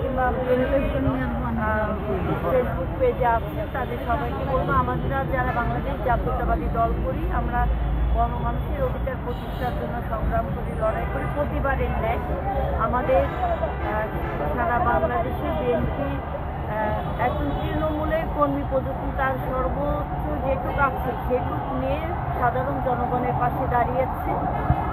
কিংবা ফেসবুক পেজে আছে তাদের সবাইকে বলবো, আমাদের যারা বাংলাদেশ জাতীয়তাবাদী দল করি, আমরা গণমানুষের অধিকার প্রতিষ্ঠার জন্য সংগ্রাম করি, লড়াই করি প্রতিবারের ন্যায়। আমাদের সারা বাংলাদেশে বিএনপি একজন তৃণমূলের কর্মী পর্যন্ত তার সর্বোচ্চ যেটুকু আছে সেটুকু নিয়ে সাধারণ জনগণের পাশে দাঁড়িয়েছে,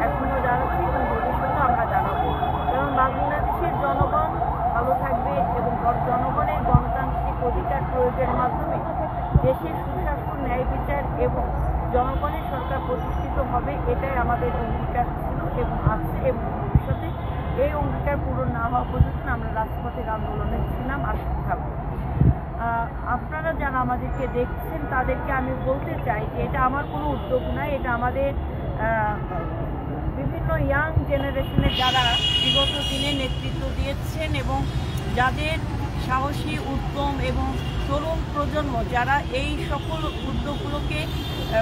এখনও দাঁড়াচ্ছি এবং ভবিষ্যতে আমরা দাঁড়াবো। কারণ বাংলাদেশের জনগণ ভালো থাকবে এবং জনগণের গণতান্ত্রিক অধিকার প্রয়োগের মাধ্যমে দেশের সুশাসন, ন্যায় বিচার এবং জনগণের সরকার প্রতিষ্ঠিত হবে, এটাই আমাদের অঙ্গীকার ছিল এবং আছে, এবং ভবিষ্যতে এই অঙ্গীকার পূরণ না হওয়া পর্যন্ত আমরা রাজপথের আন্দোলনে ছিলাম, আসতে থাকবো। আপনারা যারা আমাদেরকে দেখছেন তাদেরকে আমি বলতে চাই যে এটা আমার কোনো উদ্যোগ নয়, এটা আমাদের বিভিন্ন ইয়াং জেনারেশনের যারা বিগত দিনে নেতৃত্ব দিয়েছেন এবং যাদের সাহসী, উদ্যম এবং তরুণ প্রজন্ম যারা এই সকল উদ্যোগগুলোকে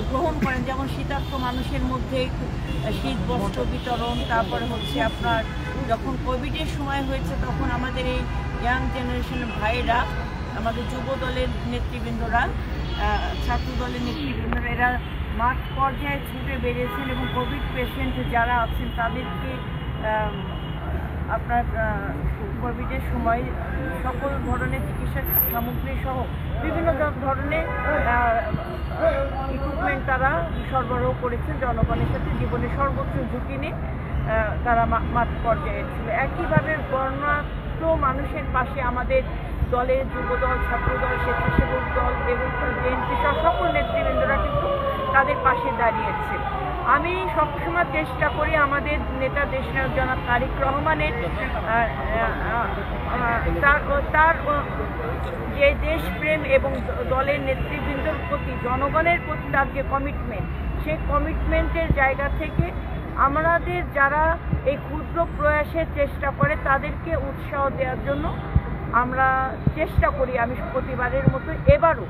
গ্রহণ করেন, যেমন শীতার্ত মানুষের মধ্যে শীত বস্ত্র বিতরণ, তারপরে হচ্ছে আপনার যখন কোভিডের সময় হয়েছে তখন আমাদের এই ইয়াং জেনারেশনের ভাইয়েরা, আমাদের যুব দলের নেতৃবৃন্দরা, ছাত্র দলের নেতৃবৃন্দরা, এরা মাঠ পর্যায়ে ছুটে বেরিয়েছেন এবং কোভিড পেশেন্ট যারা আছেন তাদেরকে আপনার কোভিডের সময় সকল ধরনের চিকিৎসা সামগ্রী সহ বিভিন্ন ধরনের ইকুইপমেন্ট তারা সরবরাহ করেছেন জনগণের সাথে, জীবনের সর্বোচ্চ ঝুঁকি নিয়ে তারা মাঠ পর্যায়ে ছিল। একইভাবে বর্ণাঢ্য মানুষের পাশে আমাদের দলের যুবদল, ছাত্রদল, স্বেচ্ছাসেবক দল এবং বিএনপি সহ সকল নেতৃবৃন্দরা কিন্তু তাদের পাশে দাঁড়িয়েছে। আমি সবসময় চেষ্টা করি আমাদের নেতা দেশনায়ক জনাব তারেক রহমানের তার যে দেশপ্রেম এবং দলের নেতৃবৃন্দর প্রতি, জনগণের প্রতি তার যে কমিটমেন্ট, সেই কমিটমেন্টের জায়গা থেকে আমাদের যারা এই ক্ষুদ্র প্রয়াসের চেষ্টা করে তাদেরকে উৎসাহ দেওয়ার জন্য আমরা চেষ্টা করি। আমি প্রতিবারের মতো এবারও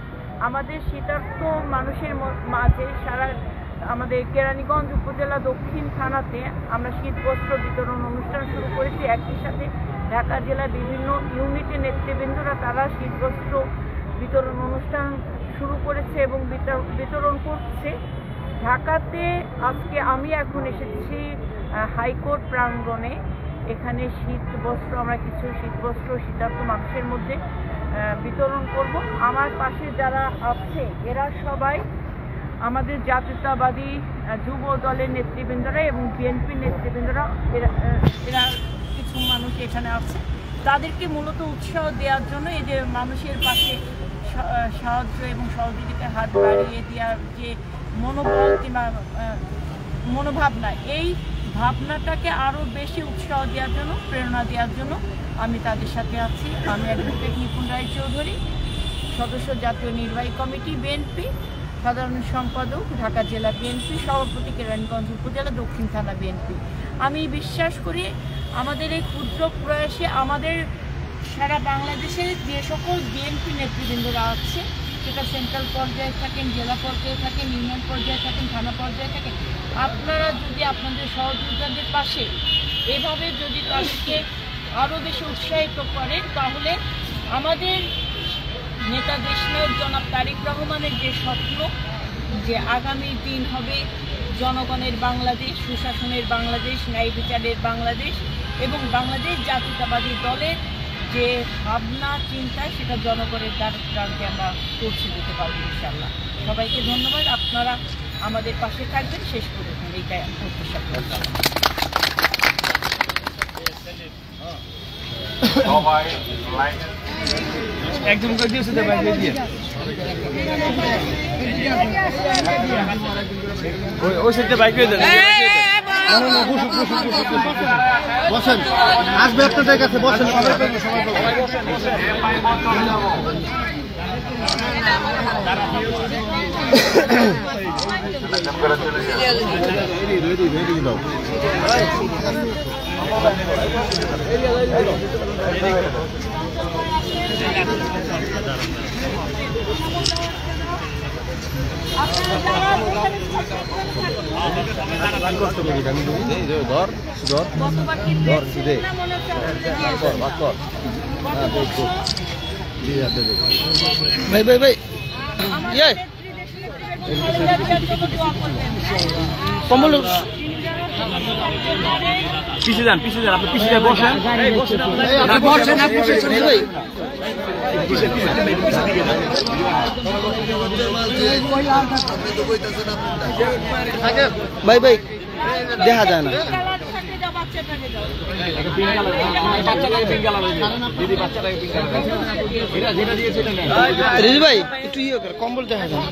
আমাদের শীতার্থ মানুষের মাঝে সারা আমাদের কেরানীগঞ্জ উপজেলা দক্ষিণ থানাতে আমরা শীতবস্ত্র বিতরণ অনুষ্ঠান শুরু করেছি। একই সাথে ঢাকা জেলার বিভিন্ন ইউনিটের নেতৃবৃন্দরা তারা শীতবস্ত্র বিতরণ অনুষ্ঠান শুরু করেছে এবং বিতরণ করছে। ঢাকাতে আজকে আমি এখন এসেছি হাইকোর্ট প্রাঙ্গণে, এখানে শীতবস্ত্র, আমরা কিছু শীতবস্ত্র শীতার্থ মানুষের মধ্যে বিতরণ করব। আমার পাশে যারা আছে এরা সবাই আমাদের জাতীয়তাবাদী যুব দলের নেতৃবৃন্দরা এবং বিএনপির নেতৃবৃন্দরা, এরা কিছু মানুষ এখানে আছে, তাদেরকে মূলত উৎসাহ দেওয়ার জন্য এই যে মানুষের পাশে সাহায্য এবং সহযোগিতার হাত বাড়িয়ে দেওয়ার যে মনোবল কিংবা মনোভাবনা, এই ভাবনাটাকে আরও বেশি উৎসাহ দেওয়ার জন্য, প্রেরণা দেওয়ার জন্য আমি তাদের সাথে আছি। আমি অ্যাডভোকেট নিপুণ রায়চৌধুরী, সদস্য জাতীয় নির্বাহী কমিটি বিএনপি, সাধারণ সম্পাদক ঢাকা জেলা বিএনপি, সভাপতি কেরানীগঞ্জ উপজেলা দক্ষিণ থানা বিএনপি। আমি বিশ্বাস করি আমাদের এই ক্ষুদ্র প্রয়াসে আমাদের সারা বাংলাদেশের যে সকল বিএনপি নেতৃবৃন্দরা আছে, সেটা সেন্ট্রাল পর্যায়ে থাকেন, জেলা পর্যায়ে থাকেন, ইউনিয়ন পর্যায়ে থাকেন, থানা পর্যায়ে থাকেন, আপনারা যদি আপনাদের সহযোগিতাদের পাশে এভাবে যদি তাদেরকে আরও বেশি উৎসাহিত করেন, তাহলে আমাদের নেতা দেশনায়ক জনাব তারেক রহমানের যে স্বপ্ন, যে আগামী দিন হবে জনগণের বাংলাদেশ, সুশাসনের বাংলাদেশ, ন্যায় বিচারের বাংলাদেশ এবং বাংলাদেশ জাতীয়তাবাদী দলের যে ভাবনা চিন্তা, সেটা জনগণের দ্বারকে আমরা পৌঁছে দিতে পারবো ইনশাআল্লাহ। সবাইকে ধন্যবাদ, আপনারা আমাদের পাশে থাকবেন শেষ পর্যন্ত, এইটাই প্রত্যাশা করছি। একদম করে দিয়েছে তো ভাই দিয়ে ওই সাইডে বাইক হয়ে যাবে। বসেন, আসবে আপনাদের কাছে, বসেন ধর গতবার কি পেয়েছিলেন না মনে হচ্ছে ভাই ভাই ভাই ইয়ে কম্বল পিছিয়ে যান আপনি পিছিয়ে বসেন ভাই ভাই দেখা যায় না রিজু ভাই একটু ইয়ে কর কম্বল দেখা যায়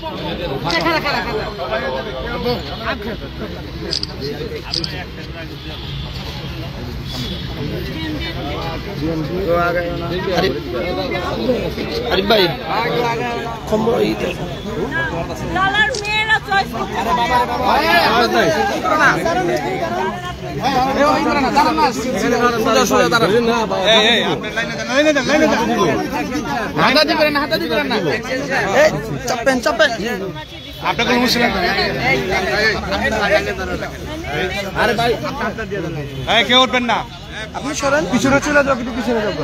আরিফ ভাই কম্বল কালার মেয়েরা চয়েস করতে চাপেন চাপেন আপনার আরে ভাই কেউ উঠবেন না আপনি সরেন পিছনে চলে যাও কিন্তু পিছনে যাবো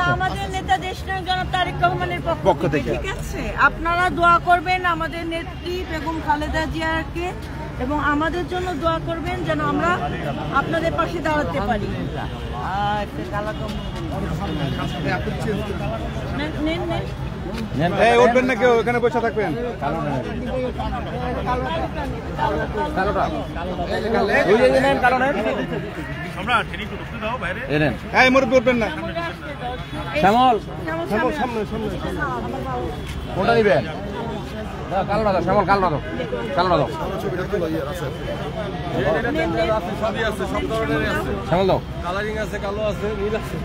আমাদের নেতা দেশনায়ক জনাব তারেক রহমানের পক্ষ থেকে ঠিক আছে আপনারা দোয়া করবেন আমাদের নেত্রী বেগম খালেদা জিয়াকে এবং আমাদের জন্য দোয়া করবেন যেন আমরা আপনাদের পাশে দাঁড়াতে পারি উঠবেন না কেউ এখানে বসে থাকবেন মুরব্বী উঠবেন না শ্যামল কোনটা নিবেন কালোটা দাও শ্যামল কালোটা দাও শ্যামল দাও কালারিং আছে কালো আছে নীল আছে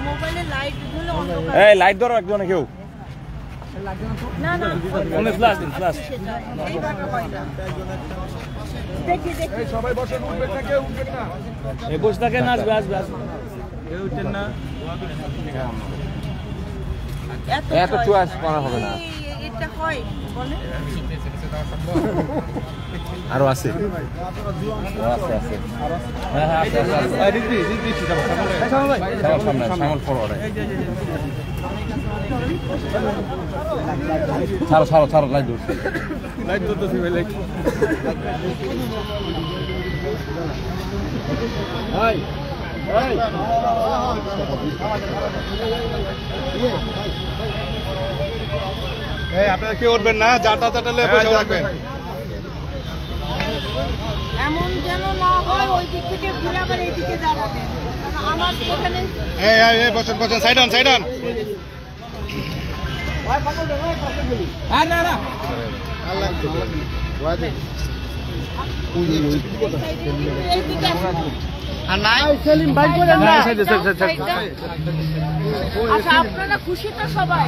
মোবাইলে লাইট গুলো এই লাইট ধরো একজন কেউ না না অনেক ফ্ল্যাশ দিন ফ্ল্যাশ দেখি সবাই বসে উঠবেন না কেউ উঠবেন না এই বসে থাকেন আসবে কেউ উঠছেন না এত চয়েস করা হবে না এটা হয় বলে আরো আছে হ্যাঁ শ্যামল ফরওয়ার্ড ছাড়ো লাইট ধরতেছি ভাই লাইট আপনারা কেউ উঠবেন না যাটা চাটালে বসে থাকবেন এমন যেন না হয় ওই দিক থেকে ঘুরে আবার এই দিকে দাঁড়াবেন আমার এখানে বসেন সাইড অন আচ্ছা আপনারা খুশি তো সবাই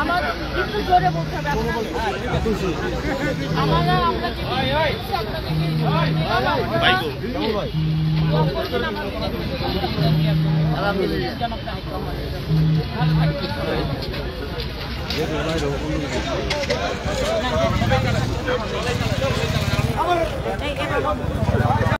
আমার কিন্তু জোরে বলতে হবে আমরা এই